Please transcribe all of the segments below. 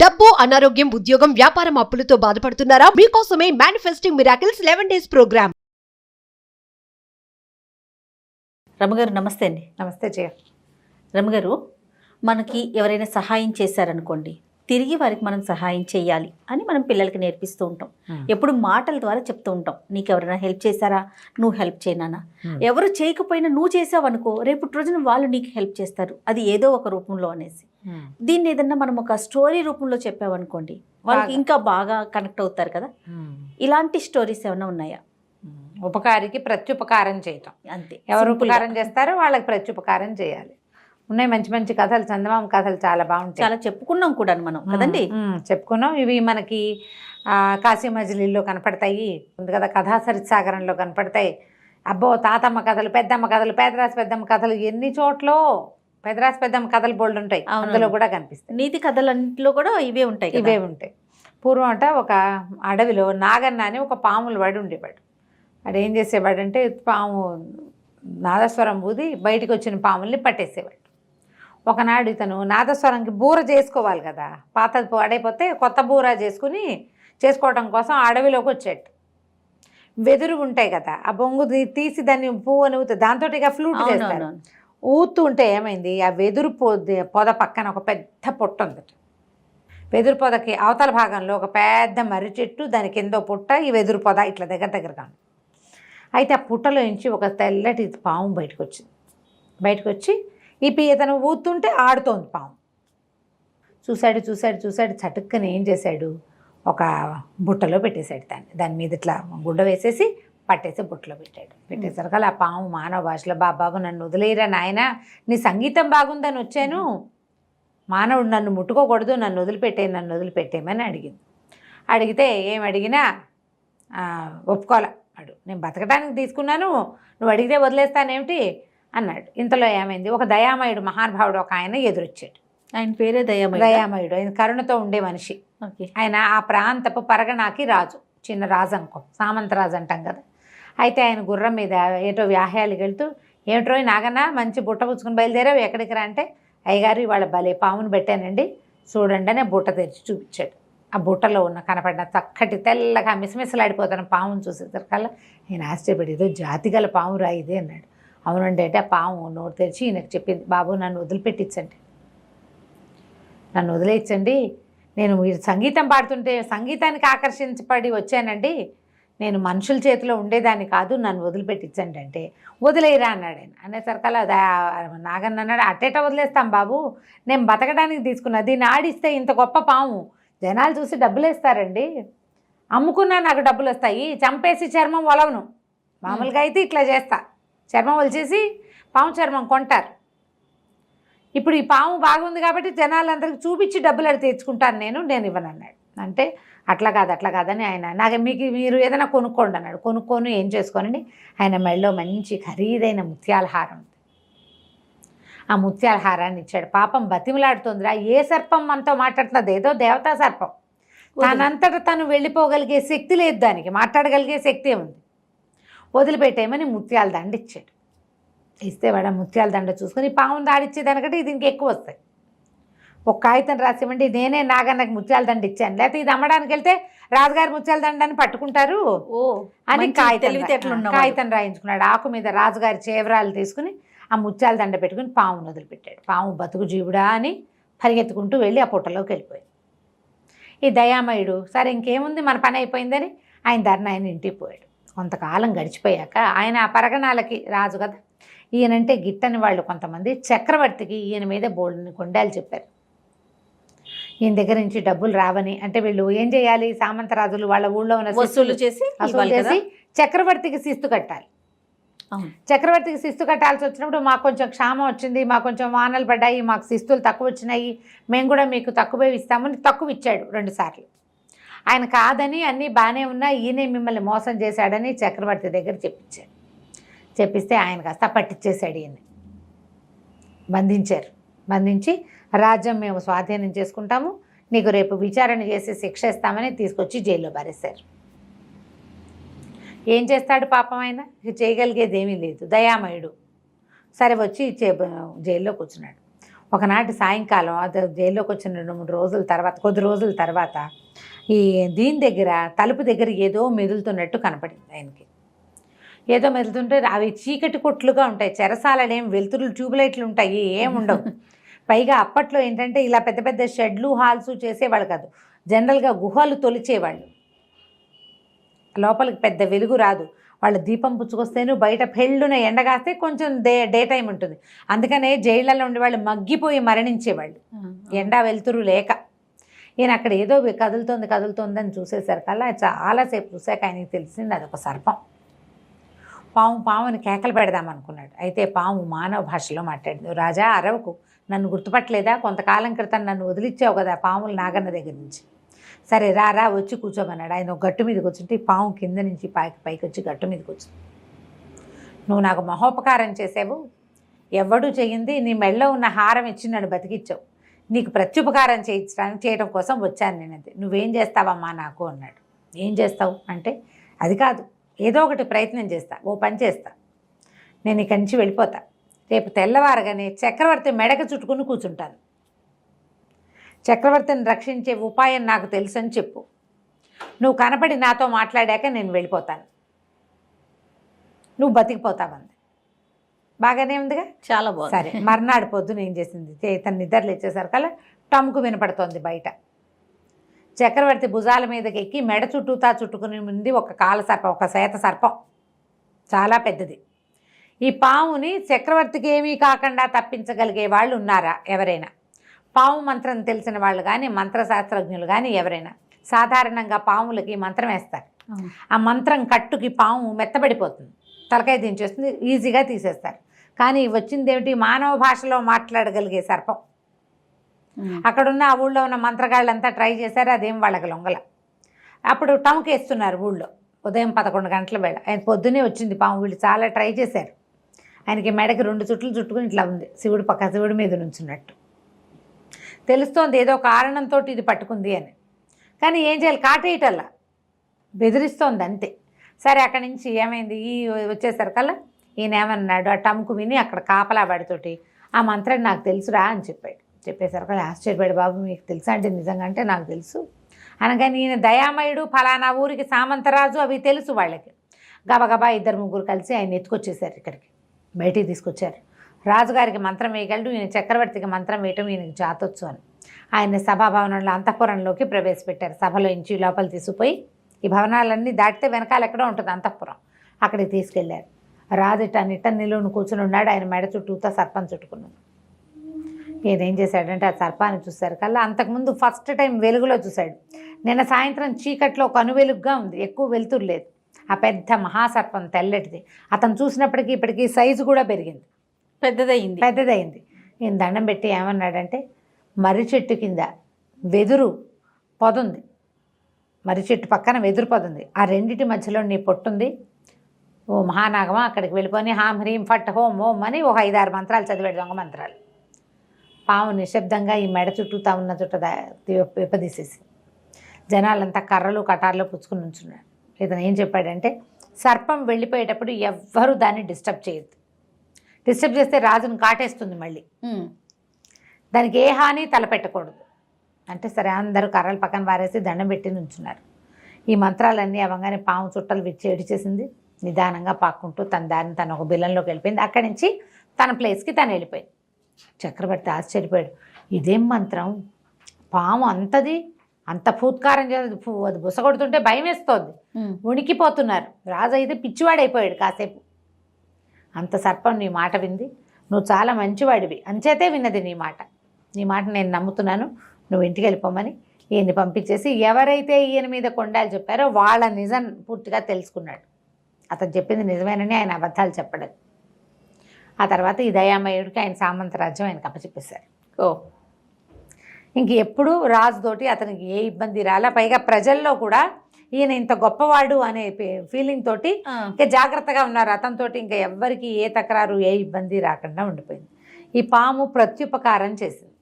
డబ్బు, అనారోగ్యం, ఉద్యోగం, వ్యాపారం అప్పులతో బాధపడుతున్నారా? మీకోసమే మేనిఫెస్టింగ్ మిరాకిల్స్ 11 days ప్రోగ్రామ్. రమగారు నమస్తే అండి. నమస్తే జయ. రమగారు, మనకి ఎవరైనా సహాయం చేశారనుకోండి, తిరిగి వారికి మనం సహాయం చేయాలి అని మనం పిల్లలకి నేర్పిస్తూ ఉంటాం. ఎప్పుడు మాటల ద్వారా చెప్తూ ఉంటాం. నీకు ఎవరైనా హెల్ప్ చేశారా, నువ్వు హెల్ప్ చేయనా. ఎవరు చేయకపోయినా నువ్వు చేసావు అనుకో, రేపు రోజున వాళ్ళు నీకు హెల్ప్ చేస్తారు, అది ఏదో ఒక రూపంలో అనేసి. దీన్ని ఏదన్నా మనం ఒక స్టోరీ రూపంలో చెప్పామనుకోండి, వాళ్ళకి ఇంకా బాగా కనెక్ట్ అవుతారు కదా. ఇలాంటి స్టోరీస్ ఏమైనా ఉన్నాయా? ఉపకారికి ప్రత్యుపకారం చేయటం అంతే. ఎవరు ఉపకారం చేస్తారో వాళ్ళకి ప్రత్యుపకారం చేయాలి. ఉన్నాయి మంచి మంచి కథలు, చందమామ కథలు చాలా బాగుంటాయి. చాలా చెప్పుకున్నాం కూడా మనం కదండి. చెప్పుకున్నాం. ఇవి మనకి కాశీ మజిలీలో కనపడతాయి ఉంది కదా, కథా సరిసాగరంలో కనపడతాయి. అబ్బో తాతమ్మ కథలు, పెద్దమ్మ కథలు, పేదరాశి పెద్దమ్మ కథలు, ఎన్ని చోట్ల పెదరాశి పెద్దమ్మ కథలు బోల్డ్ ఉంటాయి. అందులో కూడా కనిపిస్తాయి. నీతి కథలన్నింటిలో కూడా ఇవే ఉంటాయి. ఇవే ఉంటాయి. పూర్వం అంట ఒక అడవిలో నాగన్న అని ఒక పాములు వాడు ఉండేవాడు. వాడు ఏం చేసేవాడంటే పాము నాదస్వరం ఊది బయటికి వచ్చిన పాముల్ని పట్టేసేవాడు. ఒకనాడు ఇతను నాదస్వరంకి బూర చేసుకోవాలి కదా, పాతది పడైపోతే కొత్త బూర చేసుకోవడం కోసం అడవిలోకి వచ్చాడు. వెదురు ఉంటాయి కదా, ఆ బొంగు తీసి దాన్ని పువ్వు అని ఊతే దాంతో ఇక ఫ్లూట్ చేస్తారు. ఊతూ ఉంటే ఏమైంది, ఆ వెదురు పొద పక్కన ఒక పెద్ద పొట్ట ఉంది. వెదురు పొదకి అవతల భాగంలో ఒక పెద్ద మర్రి చెట్టు, దాని కింద పుట్ట, ఈ వెదురు పొద ఇట్లా దగ్గరగా ఉంది. అయితే ఆ పుట్టలో నుంచి ఒక తెల్లటి పాము బయటకు వచ్చి ఇతను ఊతుంటే ఆడుతోంది పాము. చూశాడు చటుక్కని ఏం చేశాడు, ఒక బుట్టలో పెట్టేశాడు. దాని మీద ఇట్లా గుడ్డ వేసేసి పట్టేసి బుట్టలో పెట్టేసరికల్లా ఆ పాము మానవ భాషలో, బాబాబు నన్ను వదిలేయరా నాయన, నీ సంగీతం బాగుందని వచ్చాను, మానవుడు నన్ను ముట్టుకోకూడదు, నన్ను వదిలిపెట్టేయమని అడిగితే ఏం అడిగినా ఒప్పుకోలే. నేను బతకడానికి తీసుకున్నాను, నువ్వు అడిగితే వదిలేస్తానేమిటి అన్నాడు. ఇంతలో ఏమైంది, ఒక దయామయుడు మహానుభావుడు ఒక ఆయన ఎదురొచ్చాడు. ఆయన పేరే దయామయుడు. ఆయన కరుణతో ఉండే మనిషి. ఆయన ఆ ప్రాంతపు పరగణాకి రాజు, చిన్న రాజు అనుకో, సామంతరాజు అంటాం కదా. అయితే ఆయన గుర్రం మీద ఏటో వ్యాహ్యాలు వెళ్తూ, ఏమిటో నాగన్న మంచి బుట్ట పుచ్చుకుని బయలుదేరావు, ఎక్కడికి రా అంటే, అయ్యగారు ఇవాళ భలే పామును పెట్టానండి చూడండి అని బుట్ట తెరిచి చూపించాడు. ఆ బుట్టలో ఉన్న కనపడిన చక్కటి తెల్లగా మిసమిసలాడిపోతున్న పామును చూసేసరికల్లా ఆయన ఆశ్చర్యపడి, ఏదో జాతిగల పాము రా ఇదే అన్నాడు. అవునండి అంటే ఆ పాము నోరు తెరిచి ఈయనకు చెప్పింది, బాబు నన్ను వదిలేయచ్చండి, నేను మీరు సంగీతం పాడుతుంటే సంగీతానికి ఆకర్షించబడి వచ్చానండి, నేను మనుషుల చేతిలో ఉండేదాన్ని కాదు, నన్ను వదిలిపెట్టించండి అంటే, వదిలేయరా అన్నాడు ఆయన. అనేసరికల్లా నాగన్న అన్నాడు, అట్టేట వదిలేస్తాం బాబు, నేను బతకడానికి తీసుకున్నా, దీన్ని ఆడిస్తే ఇంత గొప్ప పాము జనాలు చూసి డబ్బులు వేస్తారండి, అమ్ముకున్నా నాకు డబ్బులు వస్తాయి, చంపేసి చర్మం ఒలవను, మామూలుగా అయితే ఇట్లా చేస్తా, చర్మం ఒలిచేసి పాము చర్మం కొంటారు, ఇప్పుడు ఈ పాము బాగుంది కాబట్టి జనాలందరికీ చూపించి డబ్బులు అడిగి తెచ్చుకుంటాను, నేను ఇవ్వను అన్నాడు. అంటే అట్లా కాదని ఆయన మీరు ఏదైనా కొనుక్కోండి అన్నాడు. కొనుక్కొని ఏం చేసుకోనండి, ఆయన మెడలో మంచి ఖరీదైన ముత్యాల హారం ఉంది. ఆ ముత్యాల హారాన్ని ఇచ్చాడు. పాపం బతిమలాడుతుందిరా, ఏ సర్పం మనతో మాట్లాడుతున్నది, ఏదో దేవతా సర్పం, తనంతట తను వెళ్ళిపోగలిగే శక్తి లేదు, దానికి మాట్లాడగలిగే శక్తి ఉంది, వదిలిపెట్టేయమని ముత్యాల దండ ఇచ్చాడు. ఇస్తే వాడు ముత్యాల దండ చూసుకొని పావును దాడిచ్చేదానికంటే ఇది ఇంక ఎక్కువ వస్తాయి. ఒక కాగితం రాసివ్వండి, నేనే నాగన్నకి ముత్యాల దండ ఇచ్చాను, లేకపోతే ఇది అమ్మడానికి వెళ్తే రాజుగారి ముత్యాల దండని పట్టుకుంటారు అని కాగితం రాయించుకున్నాడు. ఆకు మీద రాజుగారి చేవరాలు తీసుకుని ఆ ముత్యాల దండ పెట్టుకుని పావును వదిలిపెట్టాడు. పాము బతుకు జీవుడా అని పరిగెత్తుకుంటూ వెళ్ళి ఆ పుట్టలోకి వెళ్ళిపోయాడు. ఈ దయామయుడు సరే ఇంకేముంది మన పని అయిపోయిందని ఆయన దారిని ఆయన ఇంటికి పోయాడు. కొంతకాలం గడిచిపోయాక ఆయన ఆ పరగణాలకి రాజు కదా, ఈయనంటే గిట్టని వాళ్ళు కొంతమంది చక్రవర్తికి ఈయన మీద బోల్డ్ని కొండాలు చెప్పారు. ఈయన దగ్గర నుంచి డబ్బులు రావని, అంటే వీళ్ళు ఏం చేయాలి, సామంతరాజులు వాళ్ళ ఊళ్ళో ఉన్న వసూలు చేసి చక్రవర్తికి శిస్తు కట్టాలి. చక్రవర్తికి శిస్తు కట్టాల్సి వచ్చినప్పుడు మాకు కొంచెం క్షామం వచ్చింది, మాకు కొంచెం వానలు పడ్డాయి, మాకు శిస్తులు తక్కువ వచ్చినాయి, మేము కూడా మీకు తక్కువే ఇస్తామని తక్కువ ఇచ్చాడు 2 సార్లు. ఆయన కాదని అన్నీ బాగానే ఉన్నా ఈయనే మిమ్మల్ని మోసం చేశాడని చక్రవర్తి దగ్గర చెప్పిస్తే ఆయన కాస్త పట్టించేశాడు. ఈయన్ని బంధించి రాజ్యం మేము స్వాధీనం చేసుకుంటాము, నీకు రేపు విచారణ చేసి శిక్ష ఇస్తామని తీసుకొచ్చి జైల్లో పారేశారు. ఏం చేస్తాడు పాపం ఆయన, చేయగలిగేది ఏమీ లేదు. దయామయుడు సరే వచ్చి జైల్లో కూర్చున్నాడు. ఒకనాటి సాయంకాలం అది జైల్లోకి వచ్చిన 2-3 రోజుల తర్వాత, కొద్ది రోజుల తర్వాత ఈ దీని దగ్గర తలుపు దగ్గర ఏదో మెదులుతున్నట్టు కనపడింది ఆయనకి. ఏదో మెదులుతుంటే అవి చీకటి కొట్లుగా ఉంటాయి, చెరసాలలు ఏం వెలుతురులు ట్యూబ్లైట్లు ఉంటాయి, ఏముండవు. పైగా అప్పట్లో ఏంటంటే ఇలా పెద్ద పెద్ద షెడ్లు హాల్స్ చేసేవాళ్ళు కాదు, జనరల్గా గుహలు తొలిచేవాళ్ళు. లోపలికి పెద్ద వెలుగు రాదు, వాళ్ళు దీపం పుచ్చుకొస్తేను బయట పెళ్ళున ఎండగాస్తే కొంచెం డే టైం ఉంటుంది. అందుకనే జైళ్ళలో ఉండే వాళ్ళు మగ్గిపోయి మరణించేవాళ్ళు, ఎండ వెలుతురు లేక. ఈయన అక్కడ ఏదో కదులుతోందని చూసేసరికల్లా చాలాసేపు చూసాక ఆయనకి తెలిసింది అదొక సర్పం. పాముని కేకలు పెడదామనుకున్నాడు. అయితే పాము మానవ భాషలో మాట్లాడింది. రాజా, అరవకు, నన్ను గుర్తుపట్టలేదా? కొంతకాలం క్రితం నన్ను వదిలిచ్చావు కదా పాములు నాగన్న దగ్గర నుంచి. సరే రా వచ్చి కూర్చోమన్నాడు. ఆయన ఒక గట్టు మీదకి వచ్చింటే పాము కింద నుంచి పైకి వచ్చి గట్టు మీదకి వచ్చింది. నువ్వు నాకు మహోపకారం చేసావు, ఎవ్వడూ చెయ్యింది. నీ మెళ్ళో ఉన్న హారం ఇచ్చి నన్ను బతికిచ్చావు, నీకు ప్రత్యుపకారం చేయడం కోసం వచ్చాను నేను. అంతే, నువ్వేం చేస్తావమ్మా నాకు అన్నాడు. ఏం చేస్తావు అంటే, అది కాదు, ఏదో ఒకటి ప్రయత్నం చేస్తా, ఓ పని చేస్తా, నేను ఇక్కడి నుంచి వెళ్ళిపోతా. రేపు తెల్లవారగానే చక్రవర్తి మెడకు చుట్టుకుని కూర్చుంటాను. చక్రవర్తిని రక్షించే ఉపాయం నాకు తెలుసని చెప్పు. నువ్వు కనపడి నాతో మాట్లాడాక నేను వెళ్ళిపోతాను, నువ్వు బతికిపోతావంది. బాగానే ఉందిగా, చాలా బాగుంది. సరే, మర్నాడు పొద్దున ఏం చేసింది, తన నిద్రలు ఇచ్చేసరికల్లా టమ్కు వినపడుతోంది బయట. చక్రవర్తి భుజాల మీదకి ఎక్కి మెడ చుట్టూతా చుట్టుకుని ఉంది ఒక కాల సర్పం, ఒక శ్వేత సర్పం, చాలా పెద్దది. ఈ పాముని చక్రవర్తికి ఏమీ కాకుండా తప్పించగలిగే వాళ్ళు ఉన్నారా ఎవరైనా? పాము మంత్రం తెలిసిన వాళ్ళు కానీ, మంత్రశాస్త్రజ్ఞులు కానీ ఎవరైనా సాధారణంగా పాములకి మంత్రం వేస్తారు. ఆ మంత్రం కట్టుకి పాము మెత్తబడిపోతుంది, తలకాయ దించేస్తుంది, ఈజీగా తీసేస్తారు. కానీ వచ్చింది ఏమిటి, మానవ భాషలో మాట్లాడగలిగే సర్పం. అక్కడున్న ఆ ఊళ్ళో ఉన్న మంత్రగాళ్ళంతా ట్రై చేశారు, అదేం వాళ్ళకి లొంగల. అప్పుడు టంకేస్తున్నారు ఊళ్ళో, ఉదయం 11 గంటల వేళ. ఆయన పొద్దునే వచ్చింది పాము. వీళ్ళు చాలా ట్రై చేశారు. ఆయనకి మెడకి 2 చుట్లు చుట్టుకుని ఇట్లా ఉంది, శివుడి మీద నుంచున్నట్టు తెలుస్తోంది. ఏదో కారణంతో ఇది పట్టుకుంది అని. కానీ ఏం చేయాలి, కాటేయటల్లా బెదిరిస్తోంది అంతే. సరే, అక్కడి నుంచి ఏమైంది, వచ్చేసరికల్లా ఈయన ఏమన్నాడు, ఆ టమ్కు విని అక్కడ కాపలా వాడితోటి ఆ మంత్రం నాకు తెలుసురా అని చెప్పేసరికల్లా ఆశ్చర్యపడి, బాబు మీకు తెలుసా అంటే, నిజంగా అంటే నాకు తెలుసు అనగానే, ఈయన దయామయుడు, ఫలానా ఊరికి సామంతరాజు, అవి తెలుసు వాళ్ళకి. గబగబా 2-3 కలిసి ఆయన ఎత్తుకొచ్చేసారు, ఇక్కడికి బయటికి తీసుకొచ్చారు. రాజుగారికి మంత్రం వేయగలడు, ఈయన చక్రవర్తికి మంత్రం వేయటం ఈయనకి జాతొచ్చు అని ఆయన సభాభవనంలో అంతఃపురంలోకి ప్రవేశపెట్టారు. సభలో ఇంచి లోపల తీసుకుపోయి, ఈ భవనాలన్నీ దాటితే వెనకాల ఎక్కడో ఉంటుంది అంతఃపురం, అక్కడికి తీసుకెళ్లారు. రాజు ఇట్ట నిలువును కూర్చుని ఉన్నాడు, ఆయన మెడ చుట్టూతా సర్పం చుట్టుకున్నాడు. ఈయన ఏం చేశాడంటే, ఆ సర్పాన్ని చూశారు కల్లా అంతకుముందు ఫస్ట్ టైం వెలుగులో చూశాడు. నిన్న సాయంత్రం చీకట్లో కనువెలుగుగా ఉంది, ఎక్కువ వెలుతురు లేదు. ఆ పెద్ద మహాసర్పం తెల్లటిది. అతను చూసినప్పటికీ ఇప్పటికీ సైజు కూడా పెరిగింది, పెద్దదయింది. ఈయన దండం పెట్టి ఏమన్నాడంటే, మర్రి చెట్టు కింద వెదురు పొదుంది, మర్రి చెట్టు పక్కన వెదురు పొదుంది, ఆ రెండిటి మధ్యలో నీ పొట్టుంది. ఓ మహానాగమా, అక్కడికి వెళ్ళిపోయి హాం హ్రీం ఫట్ హోం ఓం అని ఒక 5-6 మంత్రాలు చదివాడు, దొంగ మంత్రాలు. పాము నిశ్శబ్దంగా ఈ మెడ చుట్టూతా ఉన్న చుట్ట విప్పదీసేసి జనాలంతా కర్రలు కటార్లు పుచ్చుకుని ఉంచున్నాడు. ఇతను ఏం చెప్పాడంటే, సర్పం వెళ్ళిపోయేటప్పుడు ఎవ్వరూ దాన్ని డిస్టర్బ్ చేయొద్దు, డిస్టర్బ్ చేస్తే రాజును కాటేస్తుంది మళ్ళీ, దానికి ఏ హాని తలపెట్టకూడదు అంటే. సరే, అందరూ కర్రలు పక్కన వారేసి దండం పెట్టి నుంచున్నారు. ఈ మంత్రాలన్నీ అవ్వగానే పాము చుట్టలు విచ్చి ఏడిచేసింది, నిదానంగా పాక్కుంటూ తన దారిని తను ఒక బిల్లంలోకి వెళ్ళిపోయింది. అక్కడి నుంచి తన ప్లేస్కి తను వెళ్ళిపోయింది. చక్రవర్తి ఆశ్చర్యపోయాడు, ఇదేం మంత్రం, పాము అంత ఫూత్కారం చేసి అది బుసగొడుతుంటే భయం వేస్తోంది, ఉణికిపోతున్నారు. రాజు అయితే పిచ్చివాడైపోయాడు కాసేపు. అంత సర్పం నీ మాట వింది, నువ్వు చాలా మంచివాడివి అంచేతే విన్నది నీ మాట నేను నమ్ముతున్నాను, నువ్వు ఇంటికి వెళ్ళిపోమని ఈయన్ని పంపించేసి, ఎవరైతే ఈయన మీద కొండాలు చెప్పారో వాళ్ళ నిజం పూర్తిగా తెలుసుకున్నాడు. అతను చెప్పింది నిజమేనని ఆయన అబద్ధాలు చెప్పలేదు. ఆ తర్వాత ఈ దయామయుడికి ఆయన సామంతరాజ్యం ఆయనకు అప్పచెప్పేశారు. ఇంక ఎప్పుడు రాజుతోటి అతనికి ఏ ఇబ్బంది రాలా. పైగా ప్రజల్లో కూడా ఈయన ఇంత గొప్పవాడు అనే ఫీలింగ్ తోటి ఇంకా జాగ్రత్తగా ఉన్నారు. అతనితోటి ఇంకా ఎవ్వరికి ఏ తకరారు ఏ ఇబ్బంది రాకుండా ఉండిపోయింది. ఈ పాము ప్రత్యుపకారం చేసింది.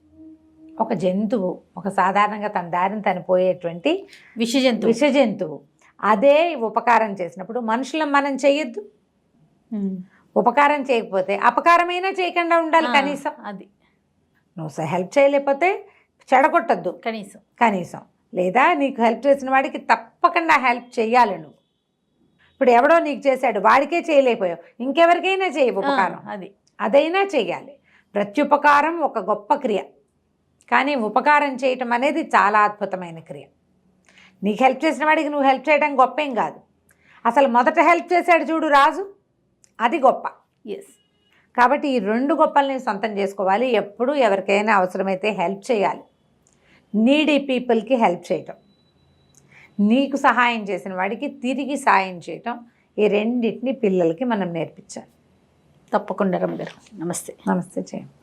ఒక జంతువు, ఒక సాధారణంగా తన దారిని తను పోయేటువంటి విష జంతువు అదే ఉపకారం చేసినప్పుడు మనుషులను మనం చేయొద్దు. ఉపకారం చేయకపోతే అపకారమైనా చేయకుండా ఉండాలి కనీసం. అది నువ్వు హెల్ప్ చేయలేకపోతే చెడగొట్టద్దు కనీసం, లేదా నీకు హెల్ప్ చేసిన వాడికి తప్పకుండా హెల్ప్ చెయ్యాలి నువ్వు. ఇప్పుడు ఎవడో నీకు చేశాడు, వాడికే చేయలేకపోయావు, ఇంకెవరికైనా చేయి ఉపకారం, అదైనా చెయ్యాలి. ప్రత్యుపకారం ఒక గొప్ప క్రియ, కానీ ఉపకారం చేయటం అనేది చాలా అద్భుతమైన క్రియ. నీకు హెల్ప్ చేసిన వాడికి నువ్వు హెల్ప్ చేయడం గొప్పేం కాదు, అసలు మొదట హెల్ప్ చేశాడు చూడు రాజు, అది గొప్ప. కాబట్టి ఈ 2 గొప్పల్ని సొంతం చేసుకోవాలి. ఎప్పుడు ఎవరికైనా అవసరమైతే హెల్ప్ చేయాలి. నీడీ పీపుల్కి హెల్ప్ చేయటం, నీకు సహాయం చేసిన వాడికి తిరిగి సాయం చేయటం, ఈ రెండింటిని పిల్లలకి మనం నేర్పించాలి. తప్పకుండా రమ్య గారు. నమస్తే. నమస్తే చేయండి.